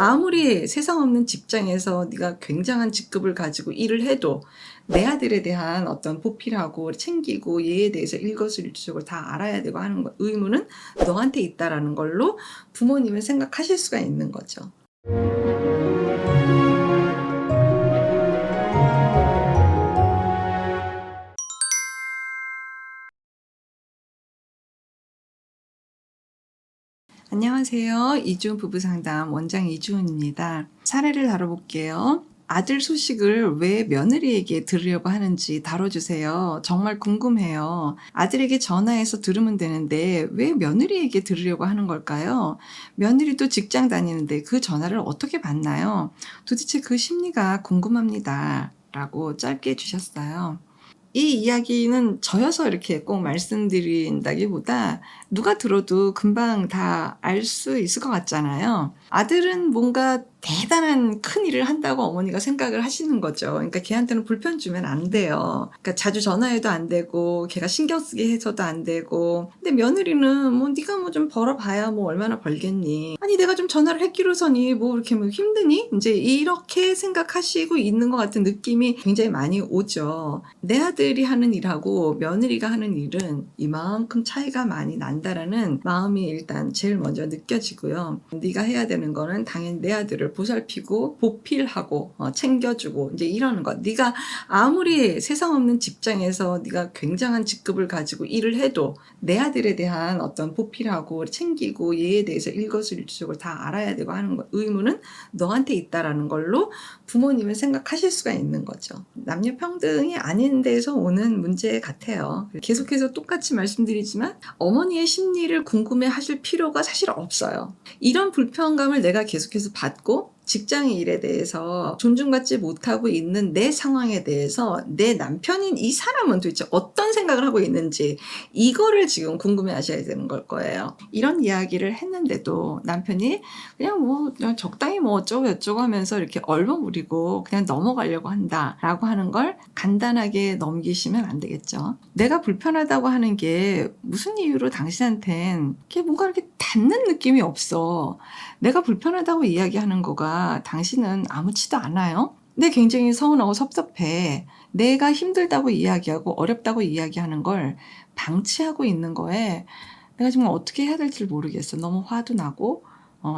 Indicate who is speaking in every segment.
Speaker 1: 아무리 세상 없는 직장에서 네가 굉장한 직급을 가지고 일을 해도 내 아들에 대한 어떤 보필하고 챙기고 얘에 대해서 일거수일투족을 다 알아야 되고 하는 의무는 너한테 있다라는 걸로 부모님은 생각하실 수가 있는 거죠. 안녕하세요. 이주은 부부상담 원장 이주은입니다. 사례를 다뤄볼게요. 아들 소식을 왜 며느리에게 들으려고 하는지 다뤄주세요. 정말 궁금해요. 아들에게 전화해서 들으면 되는데 왜 며느리에게 들으려고 하는 걸까요? 며느리도 직장 다니는데 그 전화를 어떻게 받나요? 도대체 그 심리가 궁금합니다. 라고 짧게 주셨어요. 이 이야기는 저여서 이렇게 꼭 말씀드린다기보다 누가 들어도 금방 다 알 수 있을 것 같잖아요. 아들은 뭔가 대단한 큰 일을 한다고 어머니가 생각을 하시는 거죠. 그러니까 걔한테는 불편 주면 안 돼요. 그러니까 자주 전화해도 안 되고 걔가 신경 쓰게 해서도 안 되고. 근데 며느리는 뭐 네가 뭐 좀 벌어봐야 뭐 얼마나 벌겠니? 아니 내가 좀 전화를 했기로서니 뭐 이렇게 뭐 힘드니? 이제 이렇게 생각하시고 있는 것 같은 느낌이 굉장히 많이 오죠. 내 아들이 하는 일하고 며느리가 하는 일은 이만큼 차이가 많이 난다라는 마음이 일단 제일 먼저 느껴지고요. 네가 해야 되는 거는 당연히 내 아들을 보살피고 보필하고 챙겨주고 이제 이러는 것. 네가 아무리 세상 없는 직장에서 네가 굉장한 직급을 가지고 일을 해도 내 아들에 대한 어떤 보필하고 챙기고 얘에 대해서 일거수일투족을 다 알아야 되고 하는 의무는 너한테 있다라는 걸로 부모님은 생각하실 수가 있는 거죠. 남녀 평등이 아닌 데서 오는 문제 같아요. 계속해서 똑같이 말씀드리지만 어머니의 심리를 궁금해 하실 필요가 사실 없어요. 이런 불편감을 내가 계속해서 받고 직장 일에 대해서 존중받지 못하고 있는 내 상황에 대해서 내 남편인 이 사람은 도대체 어떤 생각을 하고 있는지 이거를 지금 궁금해 하셔야 되는 걸 거예요. 이런 이야기를 했는데도 남편이 그냥 뭐 적당히 뭐 어쩌고 저쩌고 하면서 이렇게 얼버무리고 그냥 넘어가려고 한다라고 하는 걸 간단하게 넘기시면 안 되겠죠. 내가 불편하다고 하는 게 무슨 이유로 당신한텐 뭔가 이렇게 닿는 느낌이 없어. 내가 불편하다고 이야기하는 거가 당신은 아무렇지도 않아요? 근데 굉장히 서운하고 섭섭해. 내가 힘들다고 이야기하고 어렵다고 이야기하는 걸 방치하고 있는 거에 내가 정말 어떻게 해야 될지 모르겠어. 너무 화도 나고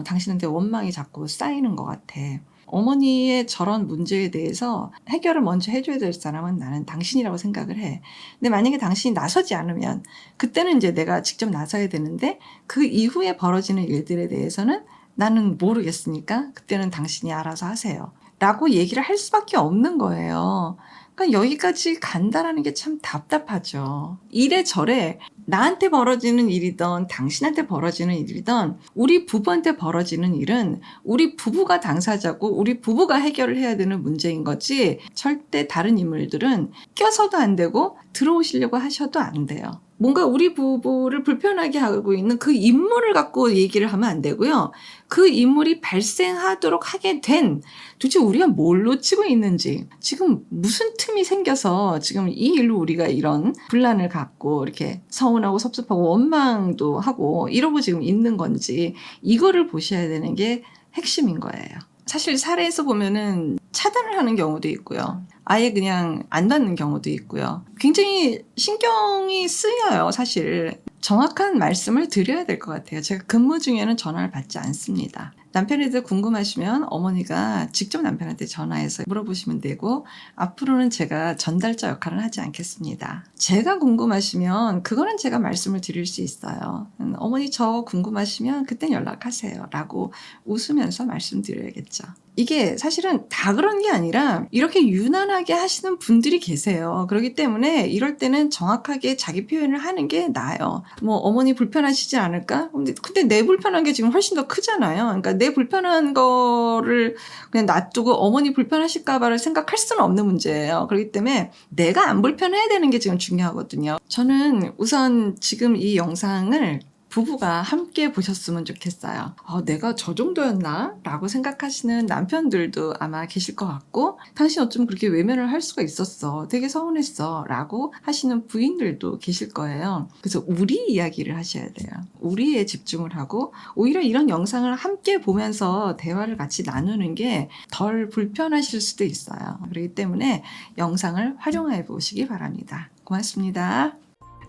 Speaker 1: 당신한테 원망이 자꾸 쌓이는 것 같아. 어머니의 저런 문제에 대해서 해결을 먼저 해줘야 될 사람은 나는 당신이라고 생각을 해. 근데 만약에 당신이 나서지 않으면 그때는 이제 내가 직접 나서야 되는데 그 이후에 벌어지는 일들에 대해서는 나는 모르겠으니까 그때는 당신이 알아서 하세요. 라고 얘기를 할 수밖에 없는 거예요. 그러니까 여기까지 간다라는 게 참 답답하죠. 이래저래 나한테 벌어지는 일이든 당신한테 벌어지는 일이든 우리 부부한테 벌어지는 일은 우리 부부가 당사자고 우리 부부가 해결을 해야 되는 문제인 거지 절대 다른 인물들은 껴서도 안 되고 들어오시려고 하셔도 안 돼요. 뭔가 우리 부부를 불편하게 하고 있는 그 인물을 갖고 얘기를 하면 안 되고요. 그 인물이 발생하도록 하게 된 도대체 우리가 뭘 놓치고 있는지 지금 무슨 틈이 생겨서 지금 이 일로 우리가 이런 분란을 갖고 이렇게 서운하고 섭섭하고 원망도 하고 이러고 지금 있는 건지 이거를 보셔야 되는 게 핵심인 거예요. 사실 사례에서 보면은 차단을 하는 경우도 있고요. 아예 그냥 안 받는 경우도 있고요. 굉장히 신경이 쓰여요, 사실. 정확한 말씀을 드려야 될 것 같아요. 제가 근무 중에는 전화를 받지 않습니다. 남편에 대해 궁금하시면 어머니가 직접 남편한테 전화해서 물어보시면 되고 앞으로는 제가 전달자 역할은 하지 않겠습니다. 제가 궁금하시면 그거는 제가 말씀을 드릴 수 있어요. 어머니 저 궁금하시면 그땐 연락하세요 라고 웃으면서 말씀드려야겠죠. 이게 사실은 다 그런 게 아니라 이렇게 유난하게 하시는 분들이 계세요. 그렇기 때문에 이럴 때는 정확하게 자기 표현을 하는 게 나아요. 뭐 어머니 불편하시지 않을까? 근데 내 불편한 게 지금 훨씬 더 크잖아요. 그러니까 내 불편한 거를 그냥 놔두고 어머니 불편하실까 봐를 생각할 수는 없는 문제예요. 그렇기 때문에 내가 안 불편해야 되는 게 지금 중요하거든요. 저는 우선 지금 이 영상을 부부가 함께 보셨으면 좋겠어요. 내가 저 정도였나? 라고 생각하시는 남편들도 아마 계실 것 같고, 당신 어쩜 그렇게 외면을 할 수가 있었어. 되게 서운했어. 라고 하시는 부인들도 계실 거예요. 그래서 우리 이야기를 하셔야 돼요. 우리에 집중을 하고, 오히려 이런 영상을 함께 보면서 대화를 같이 나누는 게 덜 불편하실 수도 있어요. 그렇기 때문에 영상을 활용해 보시기 바랍니다. 고맙습니다.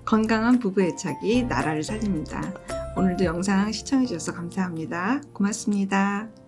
Speaker 1: 건강한 부부 애착이 나라를 살립니다. 오늘도 영상 시청해 주셔서 감사합니다. 고맙습니다.